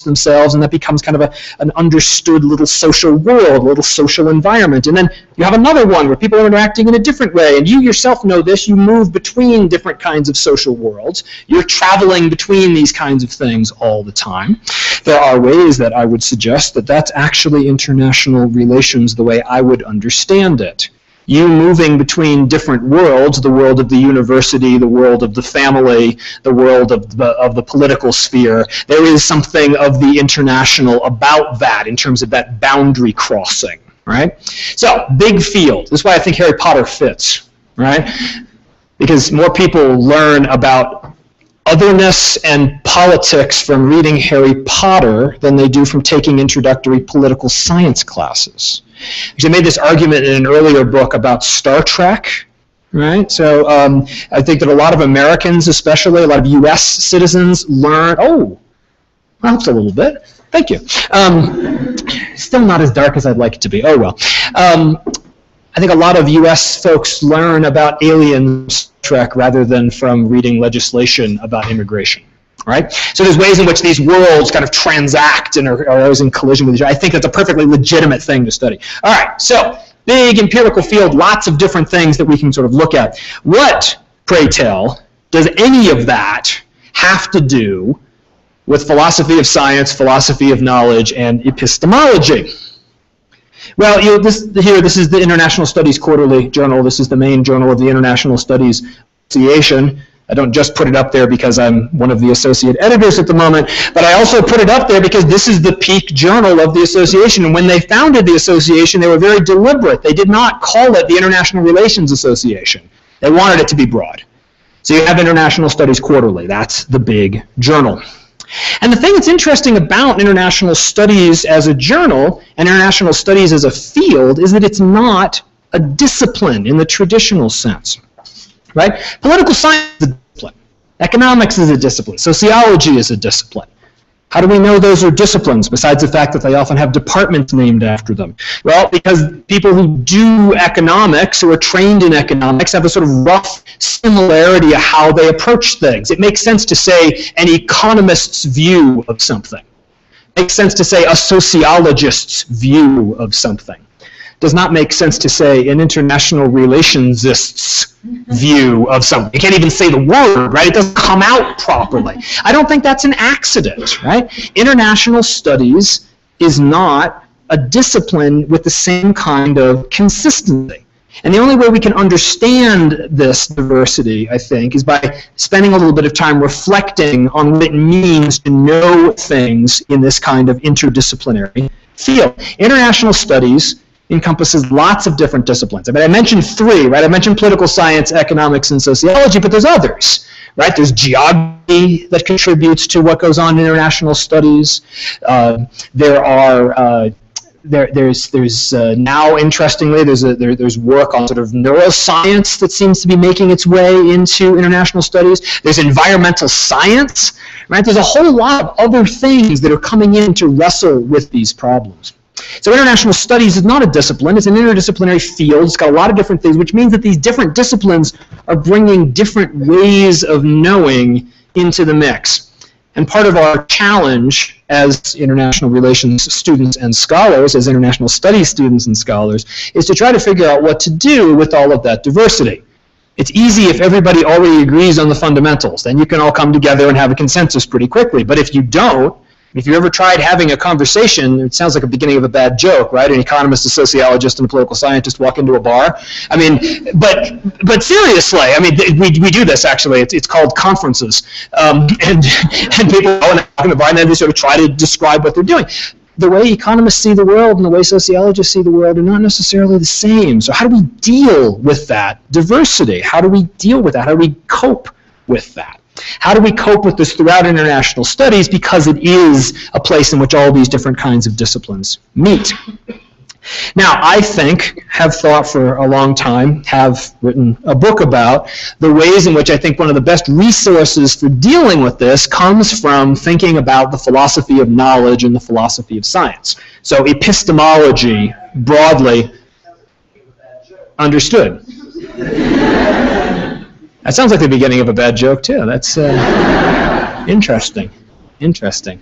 themselves, and that becomes kind of an understood little social world, a little social environment. And then you have another one where people are interacting in a different way, and you yourself know this. You move between different kinds of social worlds. You're traveling between these kinds of things all the time. There are ways that I would suggest that that's actually international relations the way I would understand it. You moving between different worlds, the world of the university, the world of the family, the world of the political sphere. There is something of the international about that in terms of that boundary crossing, right? So, big field. This is why I think Harry Potter fits, right? Because more people learn about otherness and politics from reading Harry Potter than they do from taking introductory political science classes. I made this argument in an earlier book about Star Trek, right? So I think that a lot of Americans, especially a lot of U.S. citizens, learn. Oh, that helps a little bit. Thank you. Still not as dark as I'd like it to be. Oh well. I think a lot of U.S. folks learn about alien Star Trek rather than from reading legislation about immigration. Right? So there's ways in which these worlds kind of transact and are always in collision with each other. I think that's a perfectly legitimate thing to study. All right, so big empirical field, lots of different things that we can sort of look at. What, pray tell, does any of that have to do with philosophy of science, philosophy of knowledge, and epistemology? Well, this is the International Studies Quarterly Journal. This is the main journal of the International Studies Association. I don't just put it up there because I'm one of the associate editors at the moment, but I also put it up there because this is the peak journal of the association. And when they founded the association, they were very deliberate. They did not call it the International Relations Association. They wanted it to be broad. So you have International Studies Quarterly. That's the big journal. And the thing that's interesting about international studies as a journal and international studies as a field is that it's not a discipline in the traditional sense. Right? Political science is a discipline. Economics is a discipline. Sociology is a discipline. How do we know those are disciplines, besides the fact that they often have departments named after them? Well, because people who do economics, who are trained in economics, have a sort of rough similarity of how they approach things. It makes sense to say an economist's view of something. It makes sense to say a sociologist's view of something. Does not make sense to say an international relationsist's view of something. You can't even say the word, right? It doesn't come out properly. I don't think that's an accident, right? International studies is not a discipline with the same kind of consistency. And the only way we can understand this diversity, I think, is by spending a little bit of time reflecting on what it means to know things in this kind of interdisciplinary field. International studies encompasses lots of different disciplines. I mean, I mentioned three, right? I mentioned political science, economics, and sociology, but there's others, right? There's geography that contributes to what goes on in international studies. There's now, interestingly, there's work on sort of neuroscience that seems to be making its way into international studies. There's environmental science, right? There's a whole lot of other things that are coming in to wrestle with these problems. So international studies is not a discipline, it's an interdisciplinary field, it's got a lot of different things, which means that these different disciplines are bringing different ways of knowing into the mix. And part of our challenge as international relations students and scholars, as international studies students and scholars, is to try to figure out what to do with all of that diversity. It's easy if everybody already agrees on the fundamentals, then you can all come together and have a consensus pretty quickly. But if you don't, if you ever tried having a conversation, it sounds like a beginning of a bad joke, right? An economist, a sociologist, and a political scientist walk into a bar. I mean, but seriously, I mean, we do this actually. It's called conferences, and people go and talk in the bar, and then they sort of try to describe what they're doing. The way economists see the world and the way sociologists see the world are not necessarily the same. So how do we deal with that diversity? How do we deal with that? How do we cope with that? How do we cope with this throughout international studies, because it is a place in which all these different kinds of disciplines meet? Now, I have thought for a long time, have written a book about the ways in which I think one of the best resources for dealing with this comes from thinking about the philosophy of knowledge and the philosophy of science. So epistemology, broadly understood. That sounds like the beginning of a bad joke, too. That's interesting. Interesting.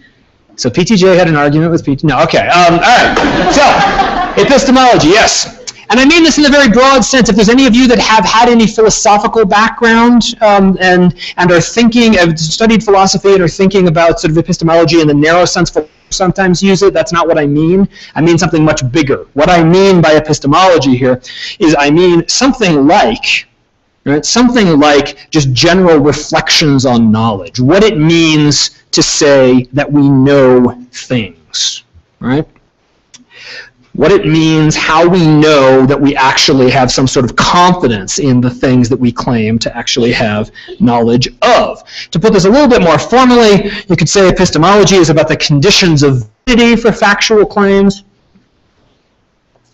So PTJ had an argument with PT. No, okay. All right. So epistemology, yes. And I mean this in a very broad sense. If there's any of you that have had any philosophical background and are thinking, have studied philosophy and are thinking about sort of epistemology in the narrow sense, sometimes use it. That's not what I mean. I mean something much bigger. What I mean by epistemology here is I mean something like, right, something like just general reflections on knowledge. What it means to say that we know things, right? What it means, how we know that we actually have some sort of confidence in the things that we claim to actually have knowledge of. To put this a little bit more formally, you could say epistemology is about the conditions of validity for factual claims.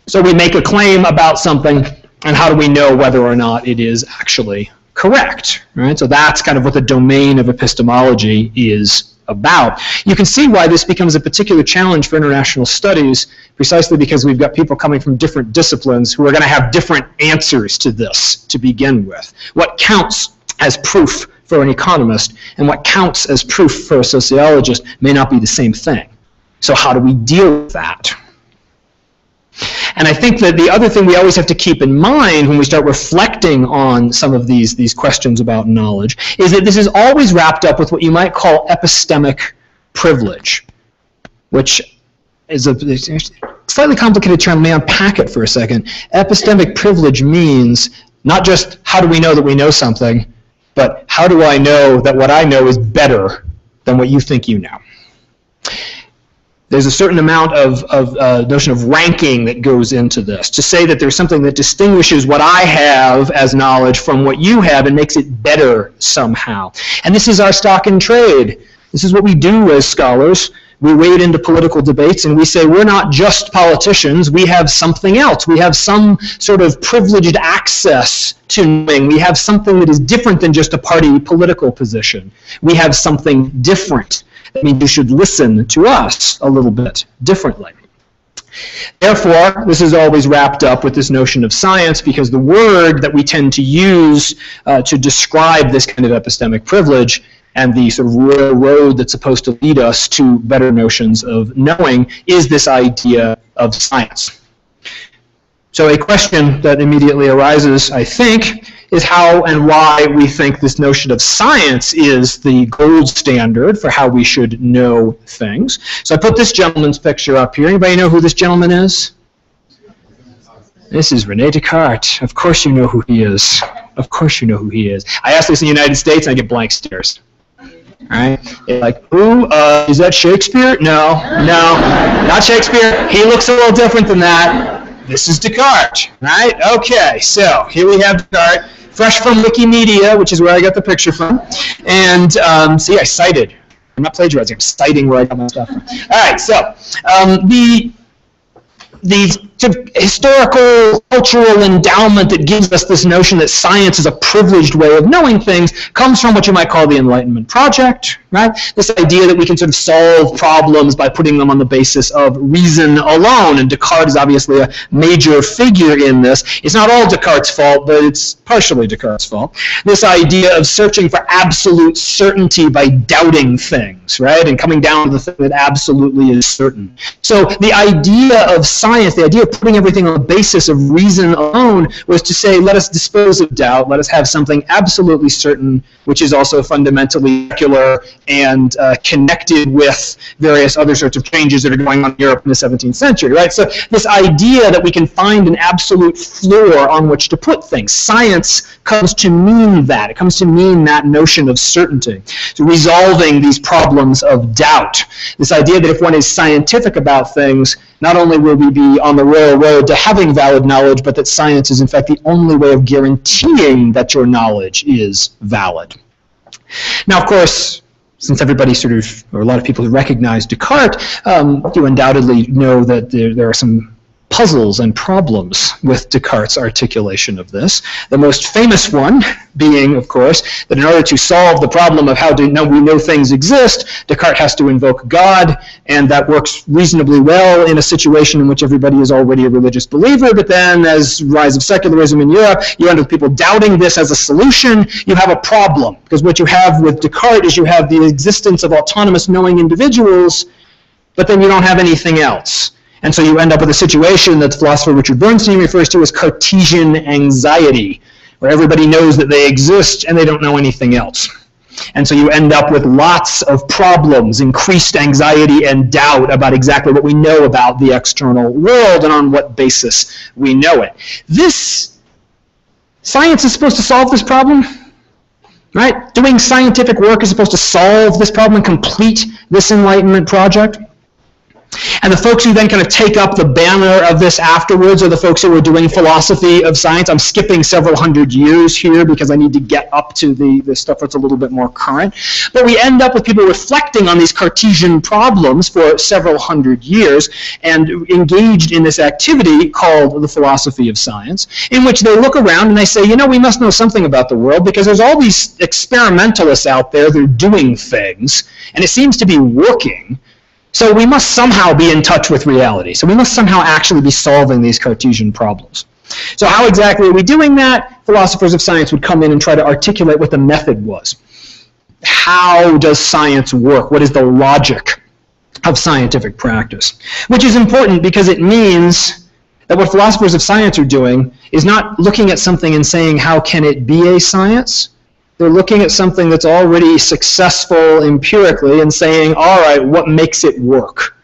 So we make a claim about something, and how do we know whether or not it is actually correct, right? So that's kind of what the domain of epistemology is about. You can see why this becomes a particular challenge for international studies, precisely because we've got people coming from different disciplines who are going to have different answers to this to begin with. What counts as proof for an economist and what counts as proof for a sociologist may not be the same thing. So how do we deal with that? And I think that the other thing we always have to keep in mind when we start reflecting on some of these questions about knowledge is that this is always wrapped up with what you might call epistemic privilege, which is a slightly complicated term. May I unpack it for a second? Epistemic privilege means not just how do we know that we know something, but how do I know that what I know is better than what you think you know? There's a certain amount of notion of ranking that goes into this. To say that there's something that distinguishes what I have as knowledge from what you have and makes it better somehow. And this is our stock in trade. This is what we do as scholars. We wade into political debates and we say we're not just politicians, we have something else. We have some sort of privileged access to knowing. We have something that is different than just a party political position. We have something different. That means you should listen to us a little bit differently. Therefore, this is always wrapped up with this notion of science, because the word that we tend to use to describe this kind of epistemic privilege and the sort of royal road that's supposed to lead us to better notions of knowing is this idea of science. So a question that immediately arises, I think, is how and why we think this notion of science is the gold standard for how we should know things. So I put this gentleman's picture up here. Anybody know who this gentleman is? This is René Descartes. Of course you know who he is. Of course you know who he is. I ask this in the United States and I get blank stares. Right? Like, who? Is that Shakespeare? No, not Shakespeare. He looks a little different than that. This is Descartes, right? Okay, so here we have Descartes, fresh from Wikimedia, which is where I got the picture from. And see, I cited. I'm not plagiarizing, I'm citing where I got my stuff from. All right, so the historical, cultural endowment that gives us this notion that science is a privileged way of knowing things comes from what you might call the Enlightenment project, right? This idea that we can sort of solve problems by putting them on the basis of reason alone, and Descartes is obviously a major figure in this. It's not all Descartes' fault, but it's partially Descartes' fault. This idea of searching for absolute certainty by doubting things, right? And coming down to the thing that absolutely is certain. So the idea of science, the idea of putting everything on the basis of reason alone was to say, let us dispose of doubt, let us have something absolutely certain, which is also fundamentally secular and connected with various other sorts of changes that are going on in Europe in the 17th century, right? So this idea that we can find an absolute floor on which to put things. Science comes to mean that. It comes to mean that notion of certainty. So resolving these problems of doubt. This idea that if one is scientific about things, not only will we be on the royal road to having valid knowledge, but that science is in fact the only way of guaranteeing that your knowledge is valid. Now, of course, since everybody sort of, or a lot of people who recognize Descartes, do undoubtedly know that there are some puzzles and problems with Descartes' articulation of this. The most famous one being, of course, that in order to solve the problem of how to know we know things exist, Descartes has to invoke God, and that works reasonably well in a situation in which everybody is already a religious believer, but then as rise of secularism in Europe, you end up with people doubting this as a solution, you have a problem. Because what you have with Descartes is you have the existence of autonomous knowing individuals, but then you don't have anything else. And so you end up with a situation that the philosopher Richard Bernstein refers to as Cartesian anxiety, where everybody knows that they exist and they don't know anything else. And so you end up with lots of problems, increased anxiety and doubt about exactly what we know about the external world and on what basis we know it. Science is supposed to solve this problem, right? Doing scientific work is supposed to solve this problem and complete this Enlightenment project. And the folks who then kind of take up the banner of this afterwards are the folks who are doing philosophy of science. I'm skipping several hundred years here because I need to get up to the stuff that's a little bit more current. But we end up with people reflecting on these Cartesian problems for several hundred years and engaged in this activity called the philosophy of science, in which they look around and they say, you know, we must know something about the world because there's all these experimentalists out there that are doing things, and it seems to be working. So we must somehow be in touch with reality. So we must somehow actually be solving these Cartesian problems. So how exactly are we doing that? Philosophers of science would come in and try to articulate what the method was. How does science work? What is the logic of scientific practice? Which is important because it means that what philosophers of science are doing is not looking at something and saying, how can it be a science? They're looking at something that's already successful empirically and saying, all right, what makes it work?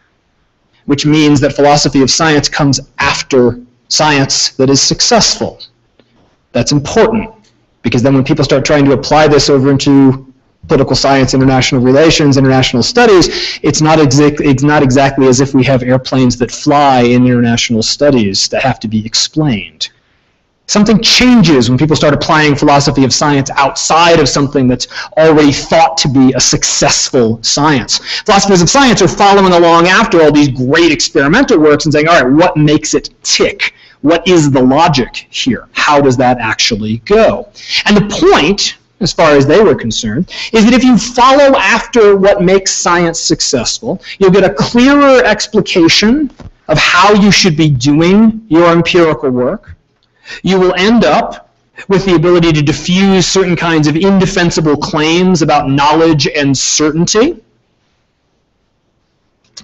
Which means that philosophy of science comes after science that is successful. That's important, because then when people start trying to apply this over into political science, international relations, international studies, it's not exactly as if we have airplanes that fly in international studies that have to be explained. Something changes when people start applying philosophy of science outside of something that's already thought to be a successful science. Philosophers of science are following along after all these great experimental works and saying, all right, what makes it tick? What is the logic here? How does that actually go? And the point, as far as they were concerned, is that if you follow after what makes science successful, you'll get a clearer explication of how you should be doing your empirical work. You will end up with the ability to diffuse certain kinds of indefensible claims about knowledge and certainty.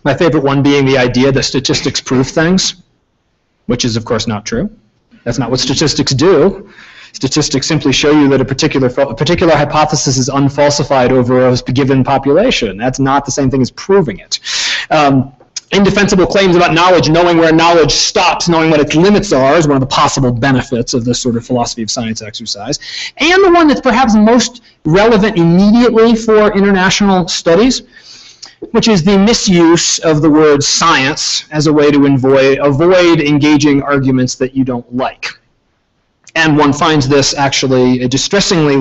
My favorite one being the idea that statistics prove things, which is, of course, not true. That's not what statistics do. Statistics simply show you that a particular hypothesis is unfalsified over a given population. That's not the same thing as proving it. Indefensible claims about knowledge, knowing where knowledge stops, knowing what its limits are, is one of the possible benefits of this sort of philosophy of science exercise. And the one that's perhaps most relevant immediately for international studies, which is the misuse of the word science as a way to avoid engaging arguments that you don't like. And one finds this actually distressingly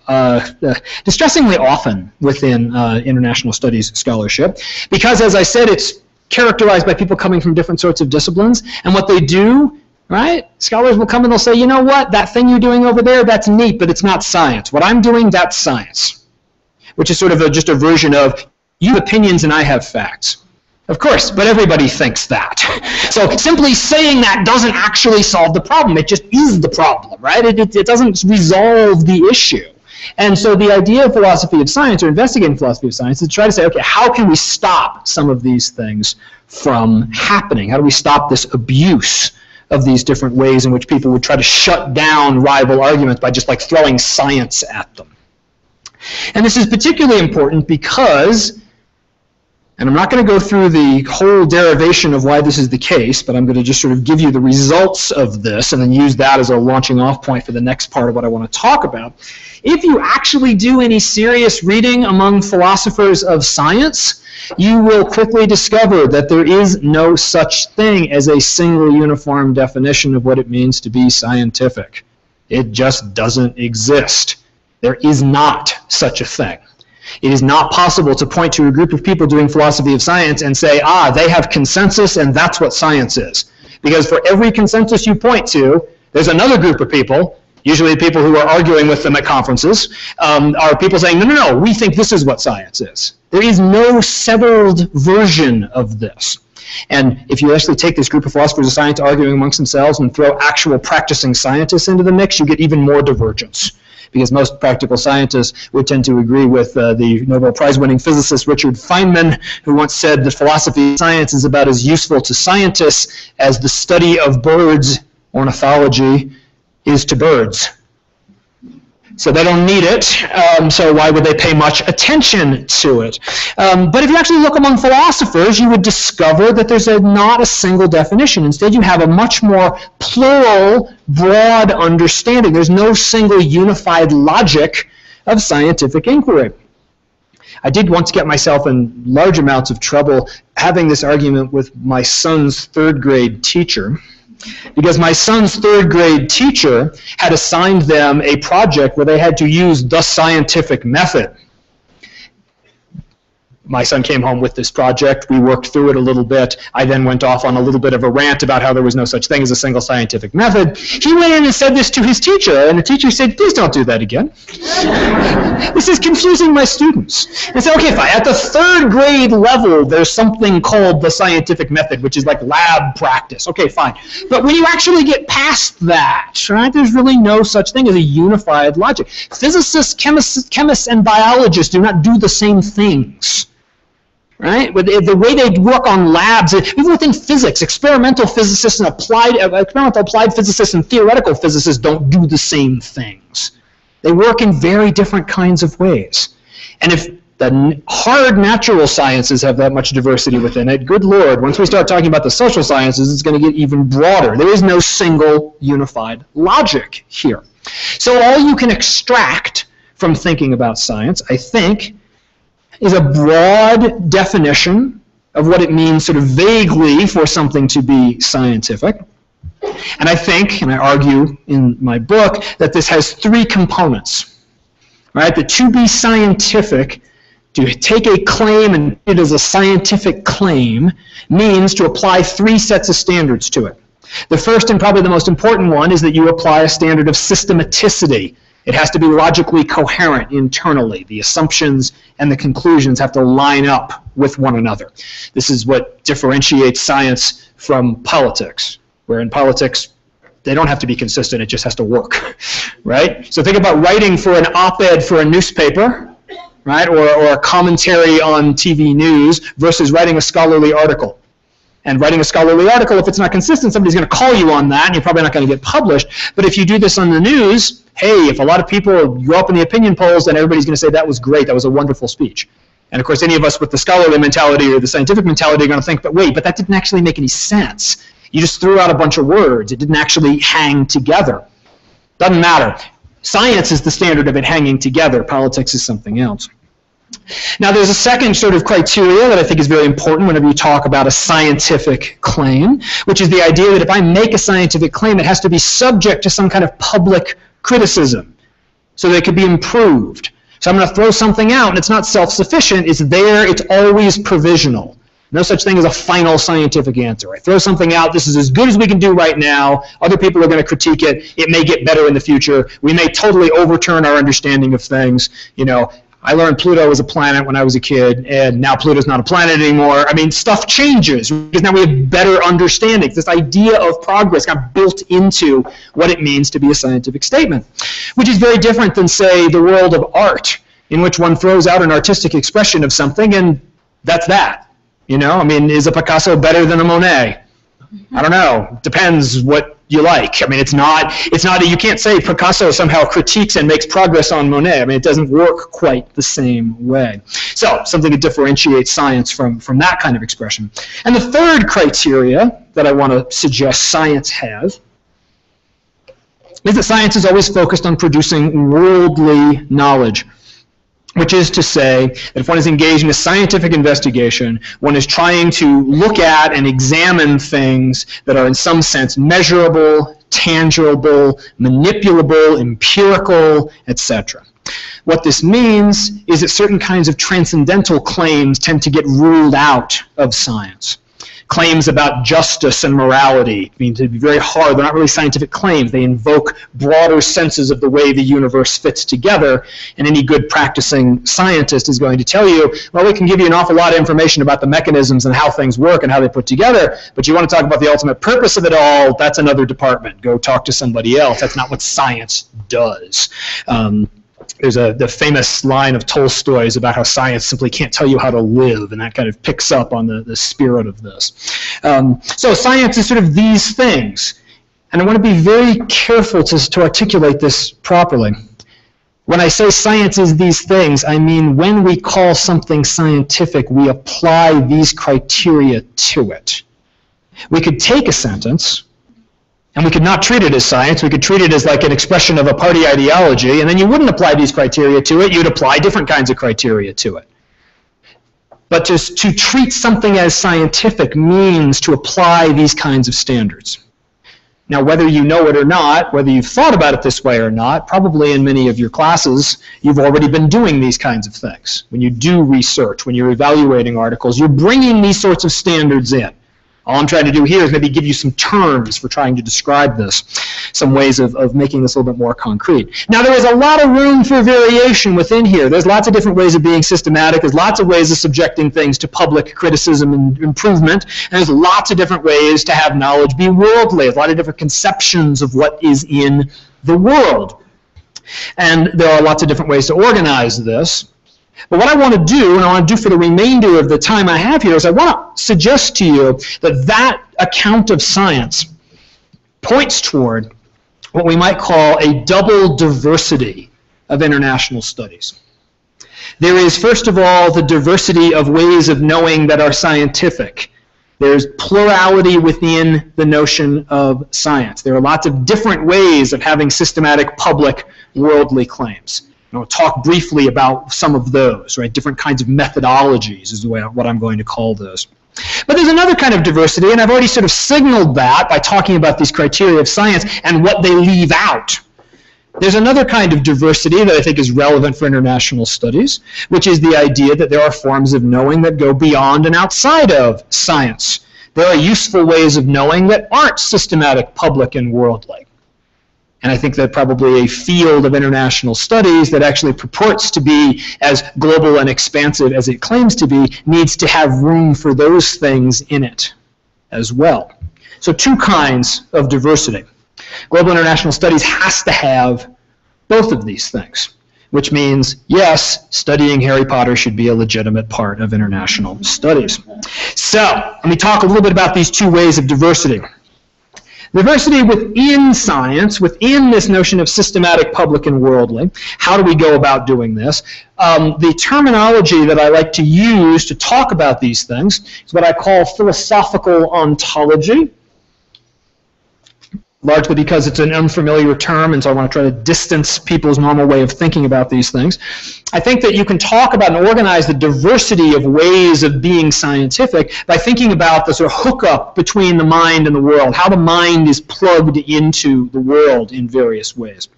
often within international studies scholarship, because, as I said, it's characterized by people coming from different sorts of disciplines, and what they do, right? Scholars will come and they'll say, you know what, that thing you're doing over there, that's neat, but it's not science. What I'm doing, that's science, which is sort of just a version of, you have opinions and I have facts. Of course, but everybody thinks that. So simply saying that doesn't actually solve the problem. It just is the problem, right? It doesn't resolve the issue. And so the idea of philosophy of science, or investigating philosophy of science, is to try to say, okay, how can we stop some of these things from happening? How do we stop this abuse of these different ways in which people would try to shut down rival arguments by just like throwing science at them? And this is particularly important because, and I'm not going to go through the whole derivation of why this is the case, but I'm going to just sort of give you the results of this and then use that as a launching off point for the next part of what I want to talk about. If you actually do any serious reading among philosophers of science, you will quickly discover that there is no such thing as a single uniform definition of what it means to be scientific. It just doesn't exist. There is not such a thing. It is not possible to point to a group of people doing philosophy of science and say, they have consensus and that's what science is. Because for every consensus you point to, there's another group of people, usually people who are arguing with them at conferences, are people saying, no, we think this is what science is. There is no settled version of this. And if you actually take this group of philosophers of science arguing amongst themselves and throw actual practicing scientists into the mix, you get even more divergence. because most practical scientists would tend to agree with the Nobel Prize-winning physicist Richard Feynman, who once said that philosophy of science is about as useful to scientists as the study of birds, ornithology, is to birds. So they don't need it, so why would they pay much attention to it? But if you actually look among philosophers, you would discover that there's not a single definition. Instead, you have a much more plural, broad understanding. There's no single unified logic of scientific inquiry. I did once get myself in large amounts of trouble having this argument with my son's third grade teacher, because my son's third grade teacher had assigned them a project where they had to use the scientific method. My son came home with this project. We worked through it a little bit. I then went off on a little bit of a rant about how there was no such thing as a single scientific method. He went in and said this to his teacher, and the teacher said, "Please don't do that again. This is confusing my students." And said, "Okay, fine. At the third grade level, there's something called the scientific method, which is like lab practice. Okay, fine. But when you actually get past that, right, there's really no such thing as a unified logic. Physicists, chemists, and biologists do not do the same things. Right? But the way they work on labs, even within physics, experimental physicists and experimental applied physicists and theoretical physicists don't do the same things. They work in very different kinds of ways. And if the hard natural sciences have that much diversity within it, good Lord, once we start talking about the social sciences, it's going to get even broader. There is no single unified logic here. So all you can extract from thinking about science, I think, is a broad definition of what it means sort of vaguely for something to be scientific. And I think, and I argue in my book, that this has three components. Right? That to be scientific, to take a claim and it as a scientific claim, means to apply three sets of standards to it. The first and probably the most important one is that you apply a standard of systematicity. It has to be logically coherent internally. The assumptions and the conclusions have to line up with one another. This is what differentiates science from politics, where in politics, they don't have to be consistent, it just has to work, right? So think about writing for an op-ed for a newspaper, right, or a commentary on TV news versus writing a scholarly article. And writing a scholarly article, if it's not consistent, somebody's going to call you on that, and you're probably not going to get published. But if you do this on the news, hey, if a lot of people go up in the opinion polls, then everybody's going to say that was great, that was a wonderful speech. And of course, any of us with the scholarly mentality or the scientific mentality are going to think, but wait, but that didn't actually make any sense. You just threw out a bunch of words. It didn't actually hang together. Doesn't matter. Science is the standard of it hanging together. Politics is something else. Now, there's a second sort of criteria that I think is very important whenever you talk about a scientific claim, which is the idea that if I make a scientific claim, it has to be subject to some kind of public criticism so that it could be improved. So I'm going to throw something out, and it's not self-sufficient. It's there. It's always provisional. No such thing as a final scientific answer. I throw something out. This is as good as we can do right now. Other people are going to critique it. It may get better in the future. We may totally overturn our understanding of things. You know, I learned Pluto was a planet when I was a kid, and now Pluto's not a planet anymore. I mean, stuff changes because now we have better understanding. This idea of progress got built into what it means to be a scientific statement, which is very different than, say, the world of art, in which one throws out an artistic expression of something, and that's that. You know, I mean, is a Picasso better than a Monet? I don't know. Depends what you like. I mean, it's not you can't say Picasso somehow critiques and makes progress on Monet. I mean, it doesn't work quite the same way. So, something that differentiates science from that kind of expression. And the third criteria that I want to suggest science has is that science is always focused on producing worldly knowledge. Which is to say that if one is engaged in a scientific investigation, one is trying to look at and examine things that are in some sense measurable, tangible, manipulable, empirical, etc. What this means is that certain kinds of transcendental claims tend to get ruled out of science. claims about justice and morality. I mean, to be very hard. They're not really scientific claims. They invoke broader senses of the way the universe fits together, and any good practicing scientist is going to tell you, well, we can give you an awful lot of information about the mechanisms and how things work and how they put together, but you want to talk about the ultimate purpose of it all, that's another department. Go talk to somebody else. That's not what science does. There's the famous line of Tolstoy's about how science simply can't tell you how to live, and that kind of picks up on the spirit of this. So science is sort of these things, and I want to be very careful to articulate this properly. When I say science is these things, I mean when we call something scientific, we apply these criteria to it. We could take a sentence, and we could not treat it as science. We could treat it as like an expression of a party ideology, and then you wouldn't apply these criteria to it. You'd apply different kinds of criteria to it. But to treat something as scientific means to apply these kinds of standards. Now, whether you know it or not, whether you've thought about it this way or not, probably in many of your classes, you've already been doing these kinds of things. When you do research, when you're evaluating articles, you're bringing these sorts of standards in. All I'm trying to do here is maybe give you some terms for trying to describe this, some ways of making this a little bit more concrete. Now, there is a lot of room for variation within here. There's lots of different ways of being systematic. There's lots of ways of subjecting things to public criticism and improvement. And there's lots of different ways to have knowledge be worldly. There's a lot of different conceptions of what is in the world. And there are lots of different ways to organize this. But what I want to do, and I want to do for the remainder of the time I have here, is I want to suggest to you that that account of science points toward what we might call a double diversity of international studies. There is, first of all, the diversity of ways of knowing that are scientific. There's plurality within the notion of science. There are lots of different ways of having systematic public worldly claims. I'll talk briefly about some of those, right? Different kinds of methodologies is what I'm going to call those. But there's another kind of diversity, and I've already sort of signaled that by talking about these criteria of science and what they leave out. There's another kind of diversity that I think is relevant for international studies, which is the idea that there are forms of knowing that go beyond and outside of science. There are useful ways of knowing that aren't systematic, public, and worldly. And I think that probably a field of international studies that actually purports to be as global and expansive as it claims to be needs to have room for those things in it as well. So two kinds of diversity. Global international studies has to have both of these things, which means, yes, studying Harry Potter should be a legitimate part of international studies. So let me talk a little bit about these two ways of diversity. Diversity within science, within this notion of systematic, public, and worldly. How do we go about doing this? The terminology that I like to use to talk about these things is what I call philosophical ontology, largely because it's an unfamiliar term, and so I want to try to distance people's normal way of thinking about these things. I think that you can talk about and organize the diversity of ways of being scientific by thinking about the sort of hookup between the mind and the world, how the mind is plugged into the world in various ways.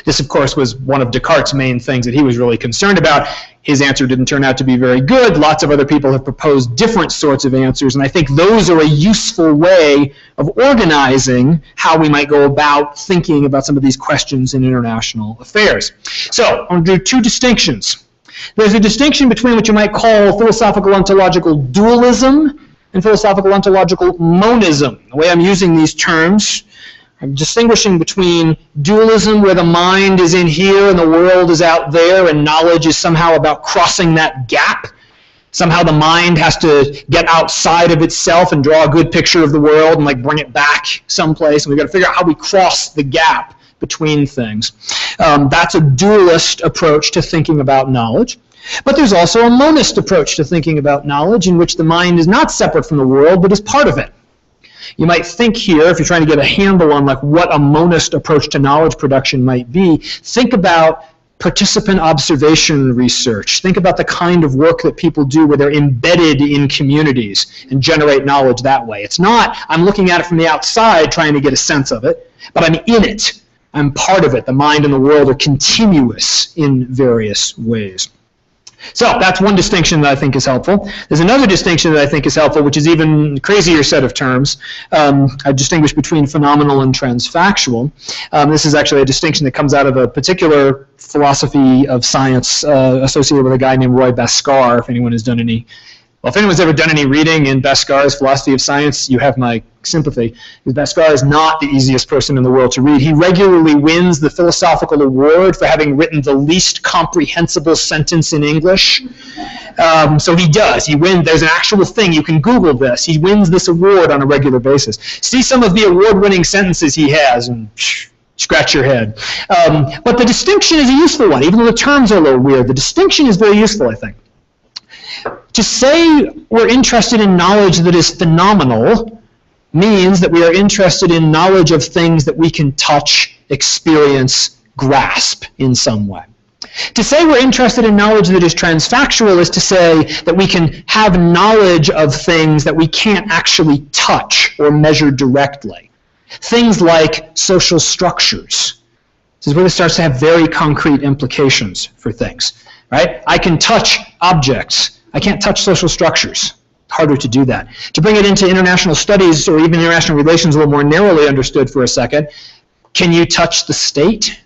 This, of course, was one of Descartes' main things that he was really concerned about. His answer didn't turn out to be very good. Lots of other people have proposed different sorts of answers, and I think those are a useful way of organizing how we might go about thinking about some of these questions in international affairs. So, I'm going to do two distinctions. There's a distinction between what you might call philosophical ontological dualism and philosophical ontological monism. The way I'm using these terms, I'm distinguishing between dualism, where the mind is in here and the world is out there, and knowledge is somehow about crossing that gap. Somehow the mind has to get outside of itself and draw a good picture of the world and like bring it back someplace, and we've got to figure out how we cross the gap between things. That's a dualist approach to thinking about knowledge. But there's also a monist approach to thinking about knowledge, in which the mind is not separate from the world, but is part of it. You might think here, if you're trying to get a handle on like what a monist approach to knowledge production might be, think about participant observation research. Think about the kind of work that people do where they're embedded in communities and generate knowledge that way. It's not, I'm looking at it from the outside trying to get a sense of it, but I'm in it. I'm part of it. The mind and the world are continuous in various ways. So that's one distinction that I think is helpful. There's another distinction that I think is helpful, which is even crazier set of terms. I distinguish between phenomenal and transfactual. This is actually a distinction that comes out of a particular philosophy of science associated with a guy named Roy Bhaskar. If anyone has done any, well, if anyone's ever done any reading in Bhaskar's philosophy of science, you have my sympathy. Because Bhaskar is not the easiest person in the world to read. He regularly wins the philosophical award for having written the least comprehensible sentence in English. So he does. He wins. There's an actual thing. You can Google this. He wins this award on a regular basis. See some of the award-winning sentences he has, and scratch your head. But the distinction is a useful one, even though the terms are a little weird. The distinction is very useful, I think. To say we're interested in knowledge that is phenomenal means that we are interested in knowledge of things that we can touch, experience, grasp in some way. To say we're interested in knowledge that is transfactual is to say that we can have knowledge of things that we can't actually touch or measure directly. Things like social structures. This is where it starts to have very concrete implications for things. Right? I can touch objects. I can't touch social structures. Harder to do that. To bring it into international studies or even international relations a little more narrowly understood for a second, can you touch the state?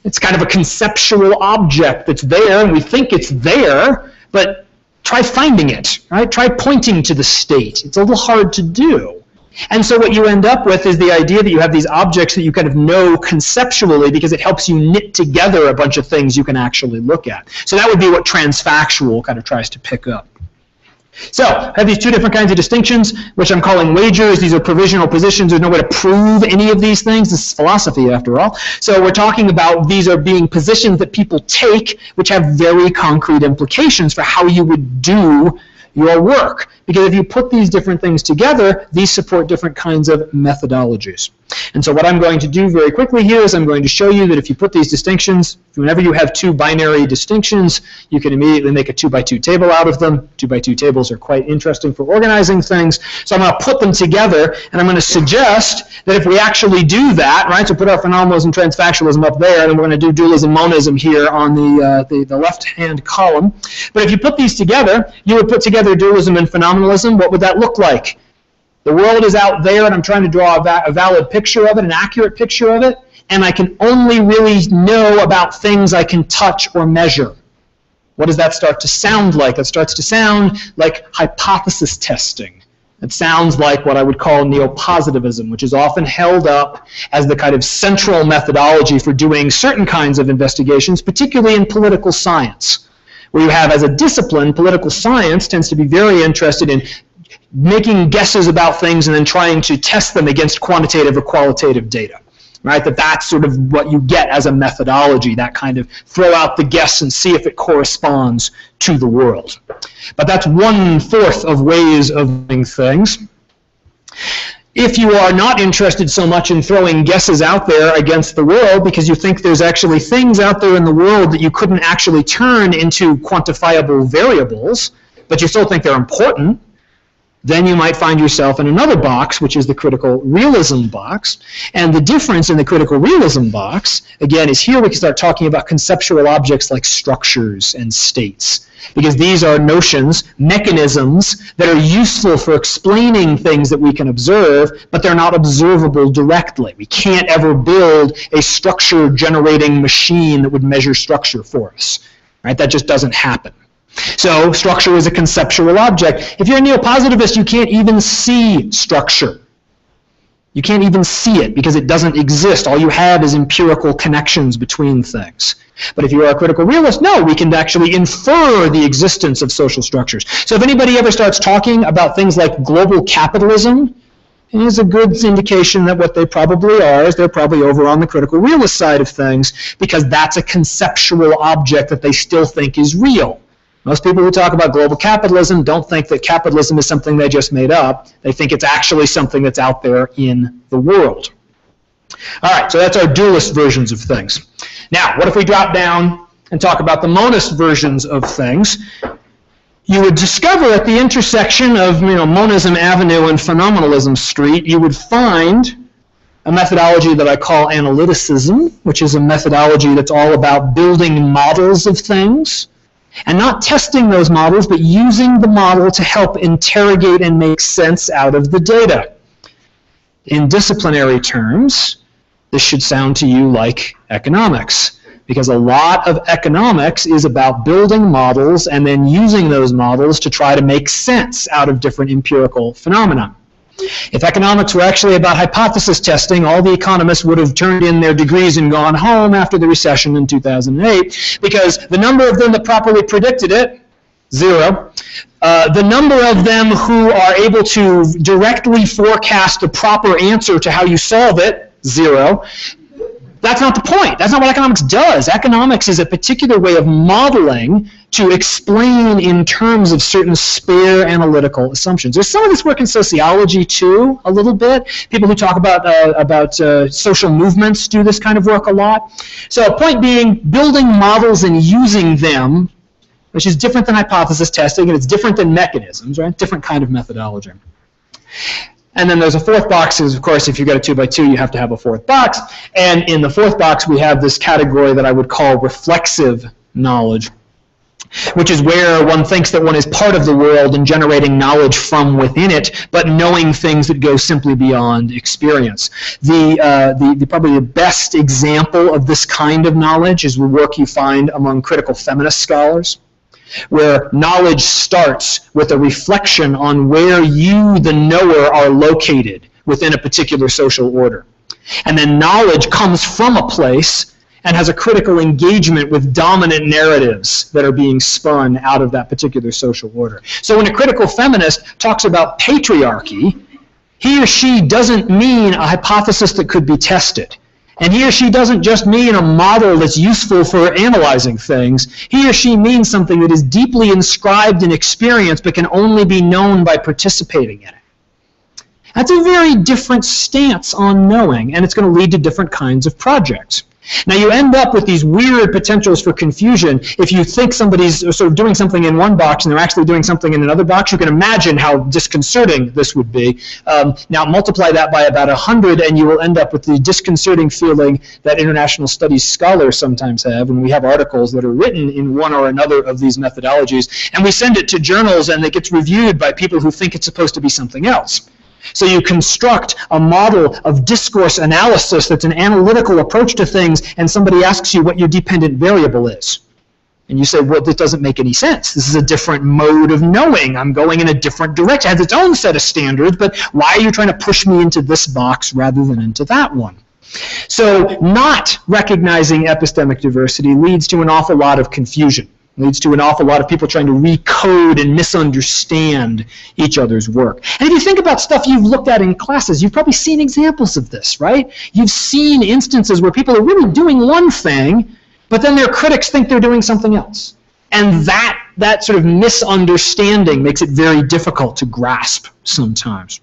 It's kind of a conceptual object that's there, and we think it's there, but try finding it, right? Try pointing to the state. It's a little hard to do. And so what you end up with is the idea that you have these objects that you kind of know conceptually because it helps you knit together a bunch of things you can actually look at. So that would be what transfactual kind of tries to pick up. So I have these two different kinds of distinctions, which I'm calling wagers. These are provisional positions. There's no way to prove any of these things. This is philosophy, after all. So we're talking about these are being positions that people take, which have very concrete implications for how you would do your work. Because if you put these different things together, these support different kinds of methodologies. And so what I'm going to do very quickly here is I'm going to show you that if you put these distinctions, whenever you have two binary distinctions, you can immediately make a 2x2 table out of them. 2x2 tables are quite interesting for organizing things. So I'm going to put them together, and I'm going to suggest that if we actually do that, right, so put our phenomenalism, transfactualism up there, and we're going to do dualism, monism here on the left-hand column. But if you put these together, you would put together dualism and phenomenalism. What would that look like? The world is out there, and I'm trying to draw a valid picture of it, an accurate picture of it, and I can only really know about things I can touch or measure. What does that start to sound like? It starts to sound like hypothesis testing. It sounds like what I would call neo-positivism, which is often held up as the kind of central methodology for doing certain kinds of investigations, particularly in political science, where you have, as a discipline, political science tends to be very interested in making guesses about things and then trying to test them against quantitative or qualitative data. Right? That's sort of what you get as a methodology, that kind of throw out the guess and see if it corresponds to the world. But that's 1/4 of ways of doing things. If you are not interested so much in throwing guesses out there against the world because you think there's actually things out there in the world that you couldn't actually turn into quantifiable variables, but you still think they're important, then you might find yourself in another box, which is the critical realism box. And the difference in the critical realism box, again, is here we can start talking about conceptual objects like structures and states. Because these are notions, mechanisms, that are useful for explaining things that we can observe, but they're not observable directly. We can't ever build a structure-generating machine that would measure structure for us. Right? That just doesn't happen. So structure is a conceptual object. If you're a neo-positivist, you can't even see structure. You can't even see it because it doesn't exist. All you have is empirical connections between things. But if you are a critical realist, no, we can actually infer the existence of social structures. So if anybody ever starts talking about things like global capitalism, it is a good indication that what they probably are is they're probably over on the critical realist side of things because that's a conceptual object that they still think is real. Most people who talk about global capitalism don't think that capitalism is something they just made up. They think it's actually something that's out there in the world. All right, so that's our dualist versions of things. Now, what if we drop down and talk about the monist versions of things? You would discover at the intersection of Monism Avenue and Phenomenalism Street, you would find a methodology that I call analyticism, which is a methodology that's all about building models of things. And not testing those models, but using the model to help interrogate and make sense out of the data. In disciplinary terms, this should sound to you like economics, because a lot of economics is about building models and then using those models to try to make sense out of different empirical phenomena. If economics were actually about hypothesis testing, all the economists would have turned in their degrees and gone home after the recession in 2008, because the number of them that properly predicted it, 0. The number of them who are able to directly forecast the proper answer to how you solve it, 0. That's not the point. That's not what economics does. Economics is a particular way of modeling to explain in terms of certain spare analytical assumptions. There's some of this work in sociology too, a little bit. People who talk about social movements do this kind of work a lot. So point being, building models and using them, which is different than hypothesis testing, and it's different than mechanisms, right? Different kind of methodology. And then there's a fourth box, is of course if you get a 2x2 you have to have a fourth box. And in the fourth box we have this category that I would call reflexive knowledge, which is where one thinks that one is part of the world and generating knowledge from within it, but knowing things that go simply beyond experience. Probably the best example of this kind of knowledge is the work you find among critical feminist scholars, where knowledge starts with a reflection on where you, the knower, are located within a particular social order. And then knowledge comes from a place and has a critical engagement with dominant narratives that are being spun out of that particular social order. So when a critical feminist talks about patriarchy, he or she doesn't mean a hypothesis that could be tested. And he or she doesn't just mean a model that's useful for analyzing things. He or she means something that is deeply inscribed in experience but can only be known by participating in it. That's a very different stance on knowing, and it's going to lead to different kinds of projects. Now you end up with these weird potentials for confusion. If you think somebody's sort of doing something in one box and they're actually doing something in another box, you can imagine how disconcerting this would be. Now multiply that by about 100 and you will end up with the disconcerting feeling that international studies scholars sometimes have when we have articles that are written in one or another of these methodologies, and we send it to journals and it gets reviewed by people who think it's supposed to be something else. So you construct a model of discourse analysis that's an analytical approach to things, and somebody asks you what your dependent variable is. And you say, well, this doesn't make any sense. This is a different mode of knowing. I'm going in a different direction. It has its own set of standards, but why are you trying to push me into this box rather than into that one? So not recognizing epistemic diversity leads to an awful lot of confusion. Leads to an awful lot of people trying to recode and misunderstand each other's work. And if you think about stuff you've looked at in classes, you've probably seen examples of this, right? You've seen instances where people are really doing one thing, but then their critics think they're doing something else. And that sort of misunderstanding makes it very difficult to grasp sometimes.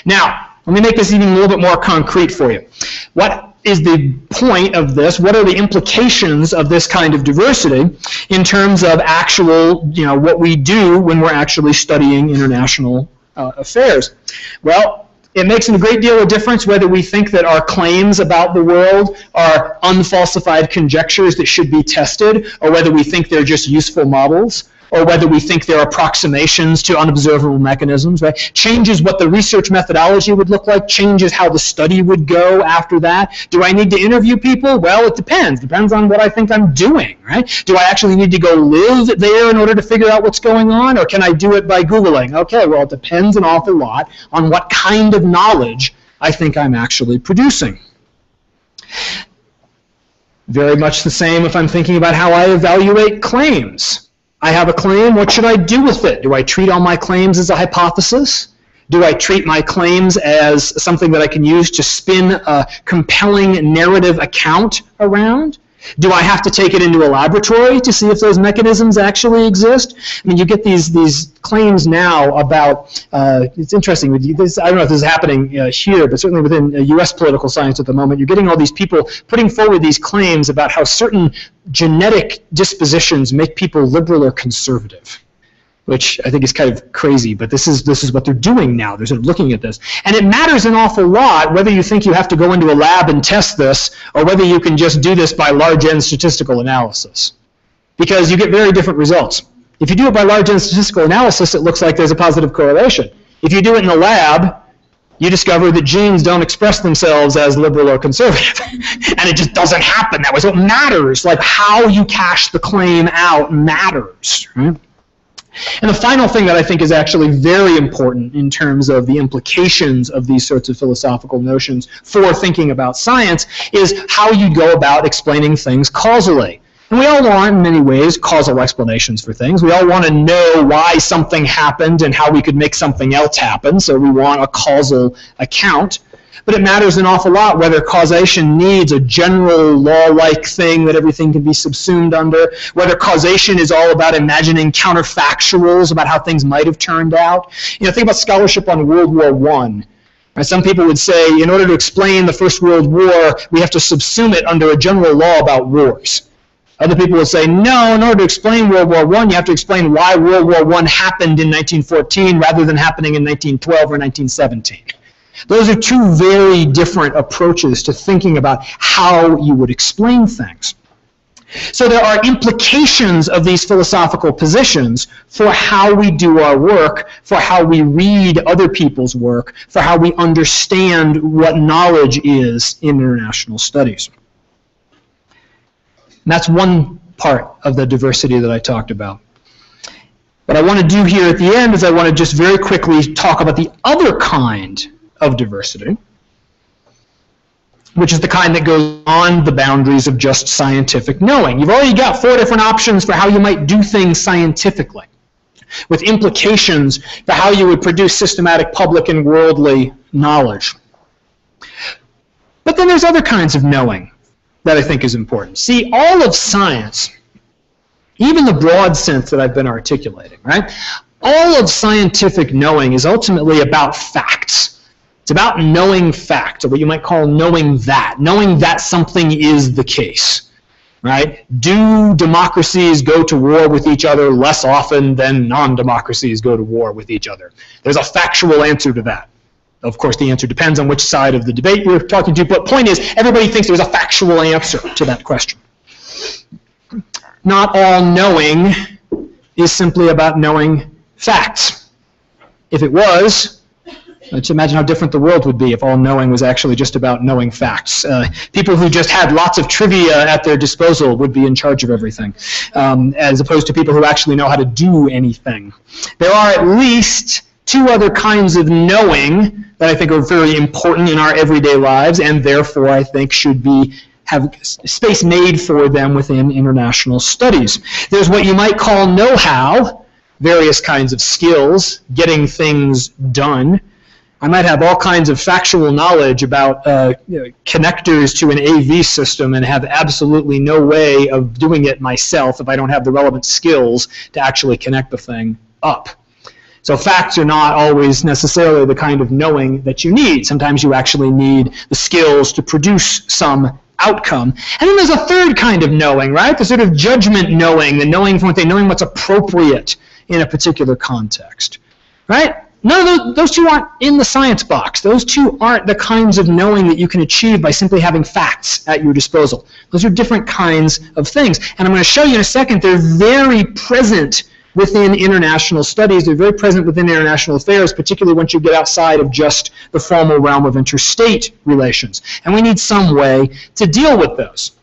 Now, let me make this even a little bit more concrete for you. What is the point of this? What are the implications of this kind of diversity in terms of actual, what we do when we're actually studying international affairs? Well, it makes a great deal of difference whether we think that our claims about the world are unfalsified conjectures that should be tested, or whether we think they're just useful models, or whether we think they're approximations to unobservable mechanisms, right? Changes what the research methodology would look like, changes how the study would go after that. Do I need to interview people? Well, it depends. Depends on what I think I'm doing, right? Do I actually need to go live there in order to figure out what's going on, or can I do it by Googling? Okay, well, it depends an awful lot on what kind of knowledge I think I'm actually producing. Very much the same if I'm thinking about how I evaluate claims. I have a claim, what should I do with it? Do I treat all my claims as a hypothesis? Do I treat my claims as something that I can use to spin a compelling narrative account around? Do I have to take it into a laboratory to see if those mechanisms actually exist? I mean, you get these claims now about, it's interesting, I don't know if this is happening here, but certainly within US political science at the moment, you're getting all these people putting forward these claims about how certain genetic dispositions make people liberal or conservative, which I think is kind of crazy, but this is what they're doing now. They're sort of looking at this. And it matters an awful lot whether you think you have to go into a lab and test this, or whether you can just do this by large-end statistical analysis. because you get very different results. If you do it by large-end statistical analysis, it looks like there's a positive correlation. If you do it in the lab, you discover that genes don't express themselves as liberal or conservative. And it just doesn't happen that way. So it matters, like how you cash the claim out matters. Right? And the final thing that I think is actually very important in terms of the implications of these sorts of philosophical notions for thinking about science is how you go about explaining things causally. And we all want, in many ways, causal explanations for things. We all want to know why something happened and how we could make something else happen, so we want a causal account. But it matters an awful lot whether causation needs a general law-like thing that everything can be subsumed under, whether causation is all about imagining counterfactuals about how things might have turned out. You know, think about scholarship on World War I. Right, some people would say, in order to explain the First World War, we have to subsume it under a general law about wars. Other people will say, no, in order to explain World War I, you have to explain why World War I happened in 1914 rather than happening in 1912 or 1917. Those are two very different approaches to thinking about how you would explain things. So there are implications of these philosophical positions for how we do our work, for how we read other people's work, for how we understand what knowledge is in international studies. And that's one part of the diversity that I talked about. What I want to do here at the end is I want to just very quickly talk about the other kind of diversity, which is the kind that goes on the boundaries of just scientific knowing. You've already got 4 different options for how you might do things scientifically, with implications for how you would produce systematic public and worldly knowledge. But then there's other kinds of knowing that I think is important. See, all of science, even the broad sense that I've been articulating, right? All of scientific knowing is ultimately about facts. It's about knowing fact, or what you might call knowing that something is the case, right? Do democracies go to war with each other less often than non-democracies go to war with each other? There's a factual answer to that. Of course, the answer depends on which side of the debate you're talking to, but point is, everybody thinks there's a factual answer to that question. Not all knowing is simply about knowing facts. If it was, let's imagine how different the world would be if all knowing was actually just about knowing facts. People who just had lots of trivia at their disposal would be in charge of everything, as opposed to people who actually know how to do anything. There are at least 2 other kinds of knowing that I think are very important in our everyday lives, and therefore I think should have space made for them within international studies. There's what you might call know-how, various kinds of skills, getting things done. I might have all kinds of factual knowledge about connectors to an AV system and have absolutely no way of doing it myself if I don't have the relevant skills to actually connect the thing up. So facts are not always necessarily the kind of knowing that you need. Sometimes you actually need the skills to produce some outcome. And then there's a third kind of knowing, right? The sort of judgment knowing, the knowing from within, knowing what's appropriate in a particular context, right? None of those 2 aren't in the science box. Those 2 aren't the kinds of knowing that you can achieve by simply having facts at your disposal. Those are different kinds of things. And I'm going to show you in a second, they're very present within international studies. They're very present within international affairs, particularly once you get outside of just the formal realm of interstate relations. And we need some way to deal with those.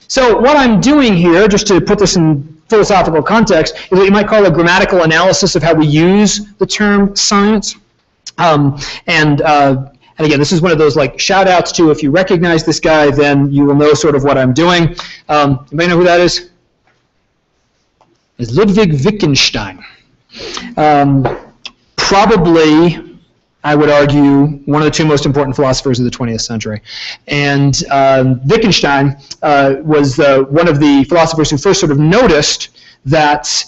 So what I'm doing here, just to put this in philosophical context, is what you might call a grammatical analysis of how we use the term science. And again, this is one of those like shout-outs to, if you recognize this guy, then you will know sort of what I'm doing. Anybody know who that is? Is Ludwig Wittgenstein. Probably, I would argue, one of the 2 most important philosophers of the 20th century. And Wittgenstein was one of the philosophers who first sort of noticed that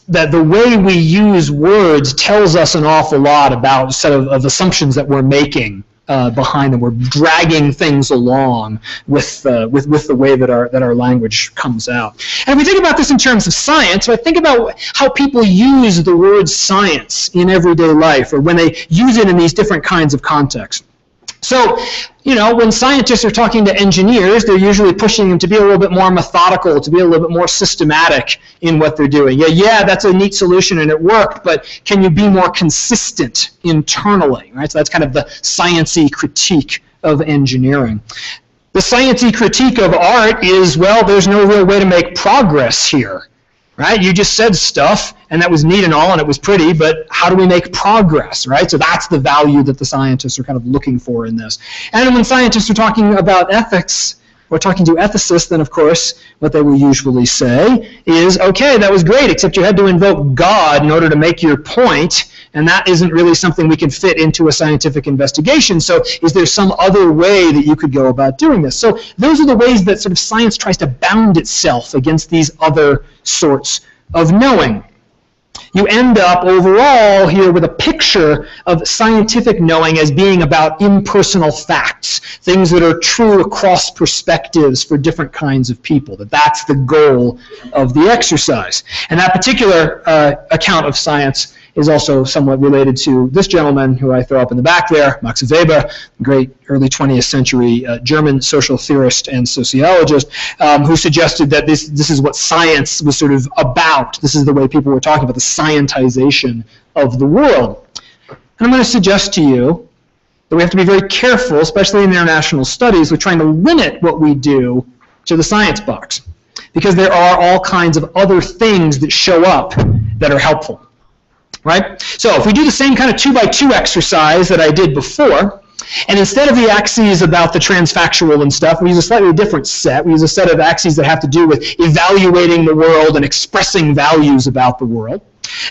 that the way we use words tells us an awful lot about a set of assumptions that we're making behind them. We're dragging things along with the way that our language comes out. And if we think about this in terms of science, I think about how people use the word science in everyday life, or when they use it in these different kinds of contexts. So, when scientists are talking to engineers, they're usually pushing them to be a little bit more methodical, to be a little bit more systematic in what they're doing. Yeah, that's a neat solution and it worked, but can you be more consistent internally, right? So that's kind of the science-y critique of engineering. The science-y critique of art is, well, there's no real way to make progress here. Right? You just said stuff, and that was neat and all, and it was pretty, but how do we make progress, right? So that's the value that the scientists are kind of looking for in this. And when scientists are talking about ethics, or talking to ethicists, then of course, what they will usually say is, okay, that was great, except you had to invoke God in order to make your point, and that isn't really something we can fit into a scientific investigation, so is there some other way that you could go about doing this? So those are the ways that sort of science tries to bound itself against these other sorts of knowing. You end up overall here with a picture of scientific knowing as being about impersonal facts, things that are true across perspectives for different kinds of people, that's the goal of the exercise. And that particular account of science is also somewhat related to this gentleman who I throw up in the back there, Max Weber, great early 20th century German social theorist and sociologist, who suggested that this is what science was sort of about. This is the way people were talking about the scientization of the world. And I'm going to suggest to you that we have to be very careful, especially in international studies, with trying to limit what we do to the science box, because there are all kinds of other things that show up that are helpful. Right? So if we do the same kind of 2x2 exercise that I did before, and instead of the axes about the transfactual and stuff, we use a slightly different set. We use a set of axes that have to do with evaluating the world and expressing values about the world.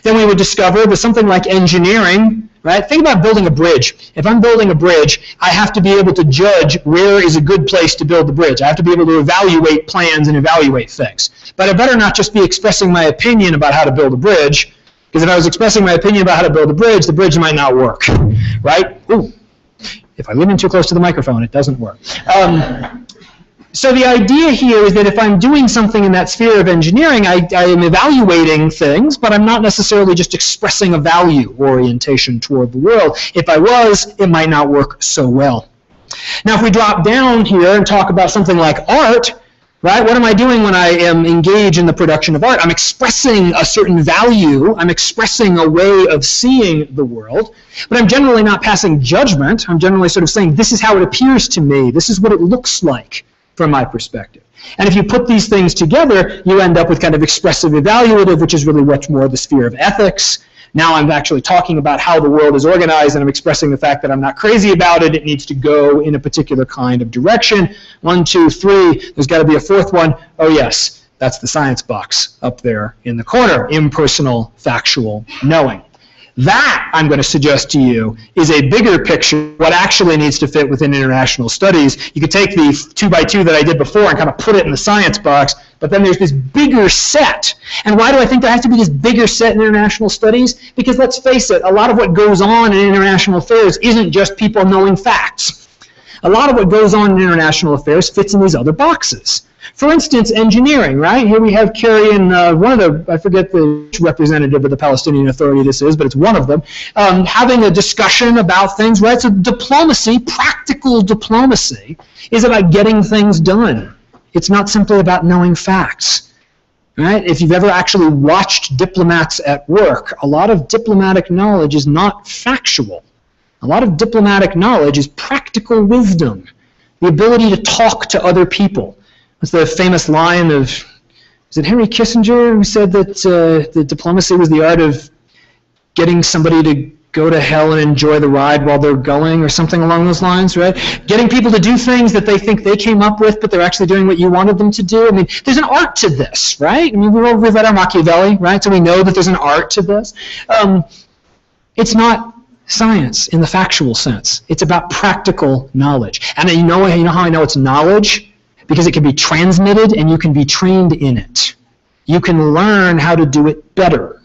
Then we would discover that something like engineering, right? Think about building a bridge. If I'm building a bridge, I have to be able to judge where is a good place to build the bridge. I have to be able to evaluate plans and evaluate things. But I better not just be expressing my opinion about how to build a bridge, because if I was expressing my opinion about how to build the bridge might not work, right? Ooh, if I lean in too close to the microphone, it doesn't work. So the idea here is that if I'm doing something in that sphere of engineering, I am evaluating things, but I'm not necessarily just expressing a value orientation toward the world. If I was, it might not work so well. Now, if we drop down here and talk about something like art, right? What am I doing when I am engaged in the production of art? I'm expressing a certain value. I'm expressing a way of seeing the world. But I'm generally not passing judgment. I'm generally sort of saying, this is how it appears to me. This is what it looks like from my perspective. And if you put these things together, you end up with kind of expressive evaluative, which is really much more the sphere of ethics. Now I'm actually talking about how the world is organized, and I'm expressing the fact that I'm not crazy about it. It needs to go in a particular kind of direction. 1, 2, 3. There's got to be a fourth one. Oh, yes, that's the science box up there in the corner. Impersonal, factual knowing. That, I'm going to suggest to you, is a bigger picture, what actually needs to fit within international studies. You could take the 2x2 that I did before and kind of put it in the science box, but then there's this bigger set. And why do I think there has to be this bigger set in international studies? Because let's face it, a lot of what goes on in international affairs isn't just people knowing facts. A lot of what goes on in international affairs fits in these other boxes. For instance, engineering, right? Here we have Kerry and one of the, I forget the representative of the Palestinian Authority this is, but it's one of them, having a discussion about things, right? So diplomacy, practical diplomacy, is about getting things done. It's not simply about knowing facts, right? If you've ever actually watched diplomats at work, a lot of diplomatic knowledge is not factual. A lot of diplomatic knowledge is practical wisdom, the ability to talk to other people. What's the famous line of, is it Henry Kissinger who said that diplomacy was the art of getting somebody to go to hell and enjoy the ride while they're going, or something along those lines, right? Getting people to do things that they think they came up with, but they're actually doing what you wanted them to do. I mean, there's an art to this, right? I mean, we've read our Machiavelli, right? So we know that there's an art to this. It's not science in the factual sense. It's about practical knowledge. And you know how I know it's knowledge? Because it can be transmitted and you can be trained in it. You can learn how to do it better.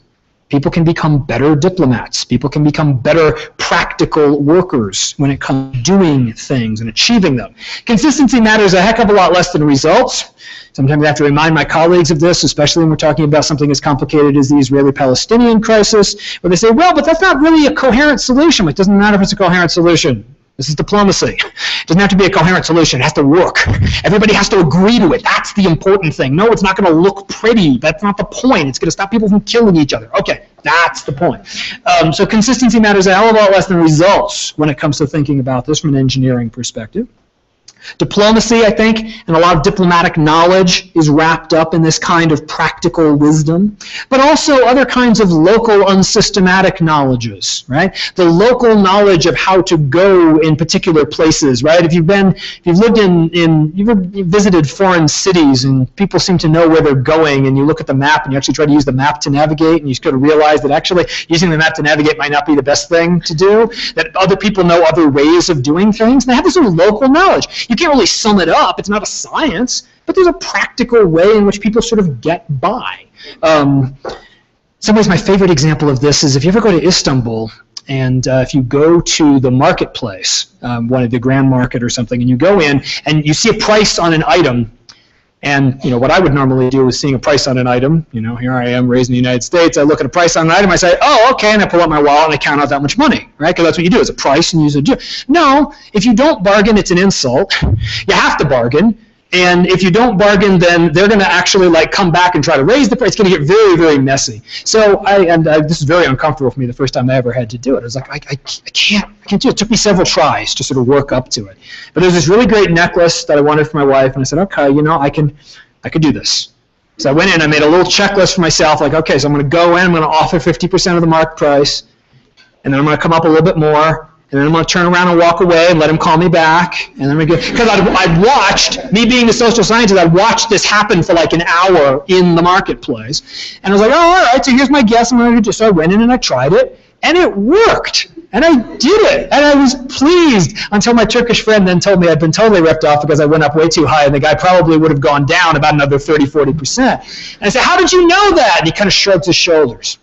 People can become better diplomats. People can become better practical workers when it comes to doing things and achieving them. Consistency matters a heck of a lot less than results. Sometimes I have to remind my colleagues of this, especially when we're talking about something as complicated as the Israeli-Palestinian crisis, where they say, well, but that's not really a coherent solution. It doesn't matter if it's a coherent solution. This is diplomacy. It doesn't have to be a coherent solution. It has to work. Everybody has to agree to it. That's the important thing. No, it's not going to look pretty. That's not the point. It's going to stop people from killing each other. Okay, that's the point. So consistency matters a hell of a lot less than results when it comes to thinking about this from an engineering perspective. Diplomacy, I think, and a lot of diplomatic knowledge is wrapped up in this kind of practical wisdom, but also other kinds of local unsystematic knowledges, right? The local knowledge of how to go in particular places, right? If you've visited foreign cities and people seem to know where they're going, and you look at the map and you actually try to use the map to navigate, and you sort of realize that actually using the map to navigate might not be the best thing to do, that other people know other ways of doing things, and they have this sort of local knowledge. You can't really sum it up. It's not a science, but there's a practical way in which people sort of get by. In some ways, my favorite example of this is if you ever go to Istanbul, and if you go to the marketplace, one of the Grand Market or something, and you go in and you see a price on an item, and what I would normally do is seeing a price on an item. Here I am raised in the United States. I look at a price on an item. I say, oh, okay, and I pull out my wallet and I count out that much money, right? Because that's what you do. It's a price, and you use it. No, if you don't bargain, it's an insult. You have to bargain. And if you don't bargain, then they're going to actually come back and try to raise the price. It's going to get very, very messy. So this is very uncomfortable for me the first time I ever had to do it. I was like, I can't do it. It took me several tries to sort of work up to it. But there's this really great necklace that I wanted for my wife, and I said, okay, I could do this. So I went in, I made a little checklist for myself, like, okay, so I'm going to go in, I'm going to offer 50% of the market price, and then I'm going to come up a little bit more, and then I'm going to turn around and walk away and let him call me back. And then I'm going to because I'd watched, me being a social scientist, I'd watched this happen for like an hour in the marketplace. And I was like, oh, all right, so here's my guess. So I went in and I tried it, and it worked. And I did it, and I was pleased until my Turkish friend then told me I'd been totally ripped off because I went up way too high, and the guy probably would have gone down about another 30-40%. And I said, how did you know that? And he kind of shrugs his shoulders.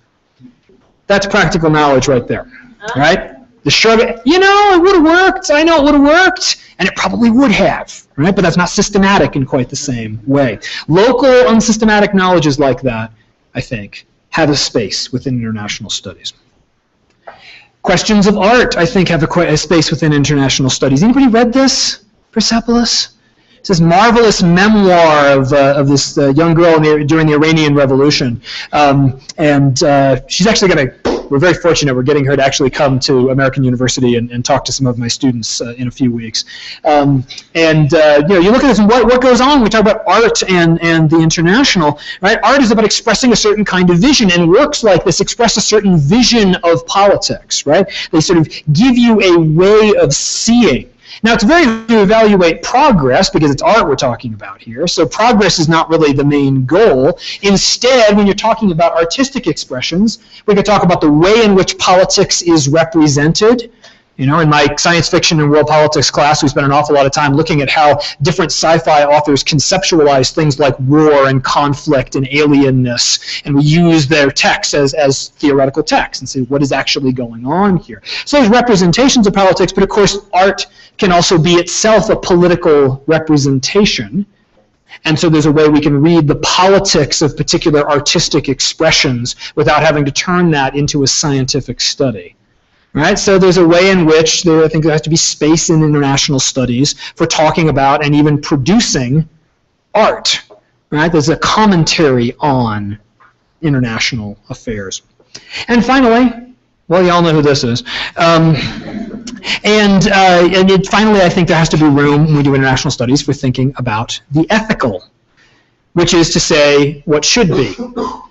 That's practical knowledge right there, right? The shrug, it would have worked. I know it would have worked, and it probably would have, right? But that's not systematic in quite the same way. Local, unsystematic knowledges like that, I think, have a space within international studies. Questions of art, I think, have a space within international studies. Anybody read this, Persepolis? It's this marvelous memoir of this young girl during the Iranian Revolution. She's actually going to, we're very fortunate, we're getting her to actually come to American University and talk to some of my students in a few weeks. You look at this and what goes on when we talk about art and the international, right? Art is about expressing a certain kind of vision, and works like this express a certain vision of politics, right? They sort of give you a way of seeing. Now, it's very hard to evaluate progress because it's art we're talking about here, so progress is not really the main goal. Instead, when you're talking about artistic expressions, we could talk about the way in which politics is represented. In my science fiction and world politics class, we spent an awful lot of time looking at how different sci-fi authors conceptualize things like war and conflict and alienness, and we use their texts as theoretical texts and say, what is actually going on here? So there's representations of politics, but of course art can also be itself a political representation. And so there's a way we can read the politics of particular artistic expressions without having to turn that into a scientific study. Right? So there's a way in which I think there has to be space in international studies for talking about and even producing art. Right? There's a commentary on international affairs. And finally, well, you all know who this is. Finally, I think there has to be room when we do international studies for thinking about the ethical, which is to say what should be,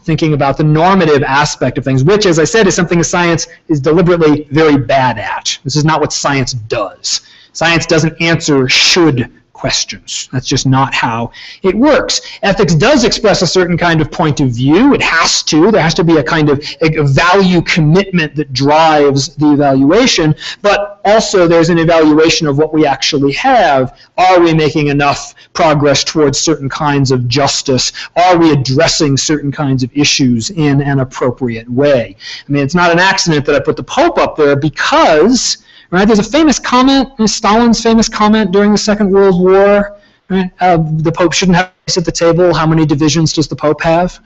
thinking about the normative aspect of things, which, as I said, is something science is deliberately very bad at. This is not what science does. Science doesn't answer should questions. That's just not how it works. Ethics does express a certain kind of point of view. It has to. There has to be a kind of a value commitment that drives the evaluation, but also there's an evaluation of what we actually have. Are we making enough progress towards certain kinds of justice? Are we addressing certain kinds of issues in an appropriate way? I mean, it's not an accident that I put the Pope up there because, right, there's a famous comment, Stalin's famous comment during the Second World War, right? The Pope shouldn't have a place at the table. How many divisions does the Pope have?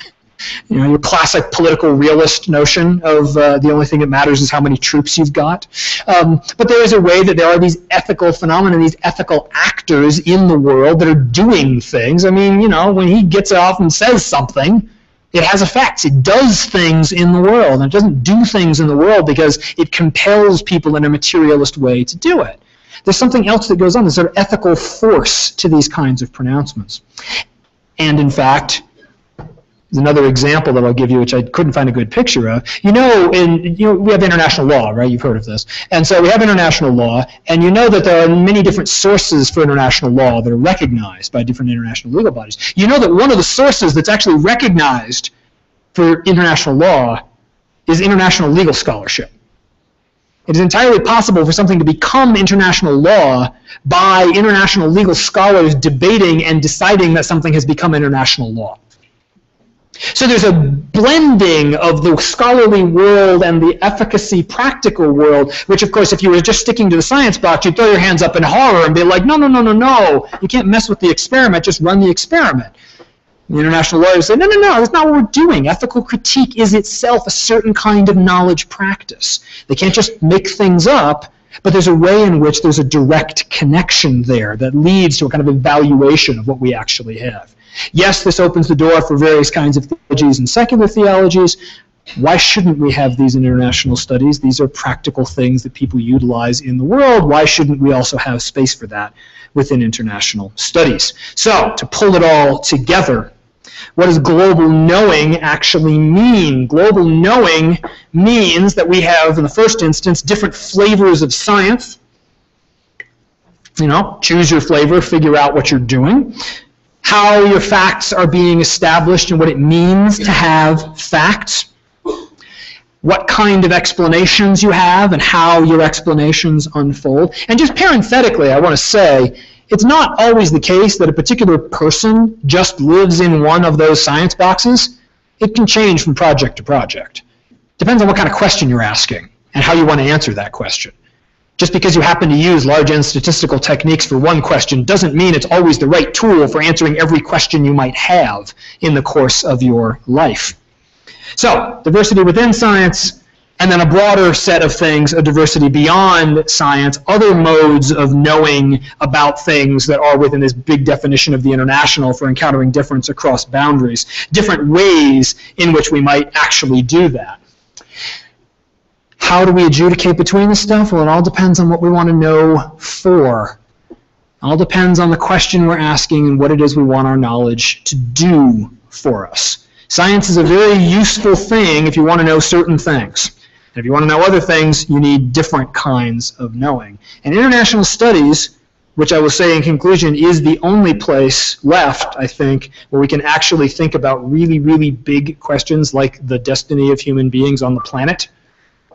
You know, your classic political realist notion of the only thing that matters is how many troops you've got. But there is a way that there are these ethical phenomena, these ethical actors in the world that are doing things. I mean, you know, when he gets off and says something, it has effects. It does things in the world. And it doesn't do things in the world because it compels people in a materialist way to do it. There's something else that goes on. There's sort of ethical force to these kinds of pronouncements. And in fact, there's another example that I'll give you, which I couldn't find a good picture of. You know, we have international law, right? You've heard of this. And so we have international law, and you know that there are many different sources for international law that are recognized by different international legal bodies. You know that one of the sources that's actually recognized for international law is international legal scholarship. It is entirely possible for something to become international law by international legal scholars debating and deciding that something has become international law. So there's a blending of the scholarly world and the efficacy practical world, which of course if you were just sticking to the science box, you'd throw your hands up in horror and be like, no, no, no, no, no, you can't mess with the experiment, just run the experiment. The international lawyers say, no, no, no, that's not what we're doing. Ethical critique is itself a certain kind of knowledge practice. They can't just make things up, but there's a way in which there's a direct connection there that leads to a kind of evaluation of what we actually have. Yes, this opens the door for various kinds of theologies and secular theologies. Why shouldn't we have these international studies? These are practical things that people utilize in the world. Why shouldn't we also have space for that within international studies? So, to pull it all together, what does global knowing actually mean? Global knowing means that we have, in the first instance, different flavors of science. You know, choose your flavor, figure out what you're doing. How your facts are being established and what it means to have facts. What kind of explanations you have and how your explanations unfold. And just parenthetically, I want to say, it's not always the case that a particular person just lives in one of those science boxes. It can change from project to project. Depends on what kind of question you're asking and how you want to answer that question. Just because you happen to use large-N statistical techniques for one question doesn't mean it's always the right tool for answering every question you might have in the course of your life. So, diversity within science, and then a broader set of things, a diversity beyond science, other modes of knowing about things that are within this big definition of the international for encountering difference across boundaries, different ways in which we might actually do that. How do we adjudicate between this stuff? Well, it all depends on what we want to know for. It all depends on the question we're asking and what it is we want our knowledge to do for us. Science is a very useful thing if you want to know certain things. And if you want to know other things, you need different kinds of knowing. And international studies, which I will say in conclusion, is the only place left, I think, where we can actually think about really, really big questions like the destiny of human beings on the planet.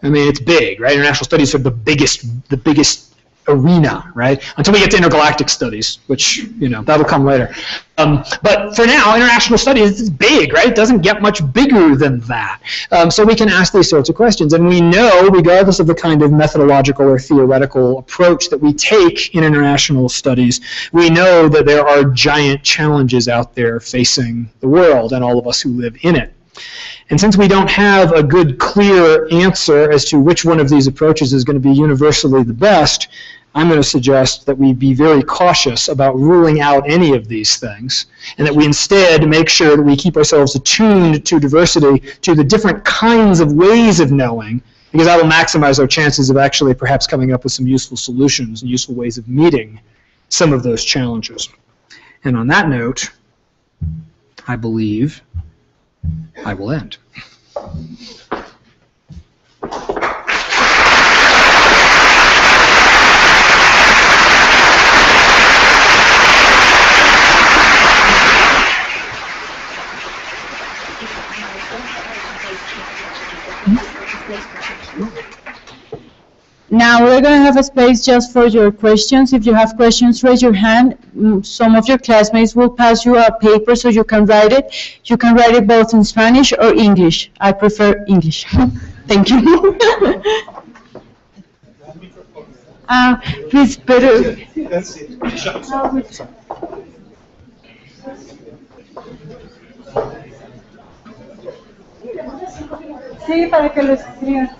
I mean, it's big, right? International studies are the biggest arena, right? Until we get to intergalactic studies, which, you know, that'll come later. But for now, international studies is big, right? It doesn't get much bigger than that. So we can ask these sorts of questions. And we know, regardless of the kind of methodological or theoretical approach that we take in international studies, we know that there are giant challenges out there facing the world and all of us who live in it. And since we don't have a good, clear answer as to which one of these approaches is going to be universally the best, I'm going to suggest that we be very cautious about ruling out any of these things, and that we instead make sure that we keep ourselves attuned to diversity, to the different kinds of ways of knowing, because that will maximize our chances of actually perhaps coming up with some useful solutions and useful ways of meeting some of those challenges. And on that note, I believe I will end. Now we're going to have a space just for your questions. If you have questions, raise your hand. Some of your classmates will pass you a paper so you can write it. You can write it both in Spanish or English. I prefer English. Thank you. Please, better. Sí, para que lo escriban.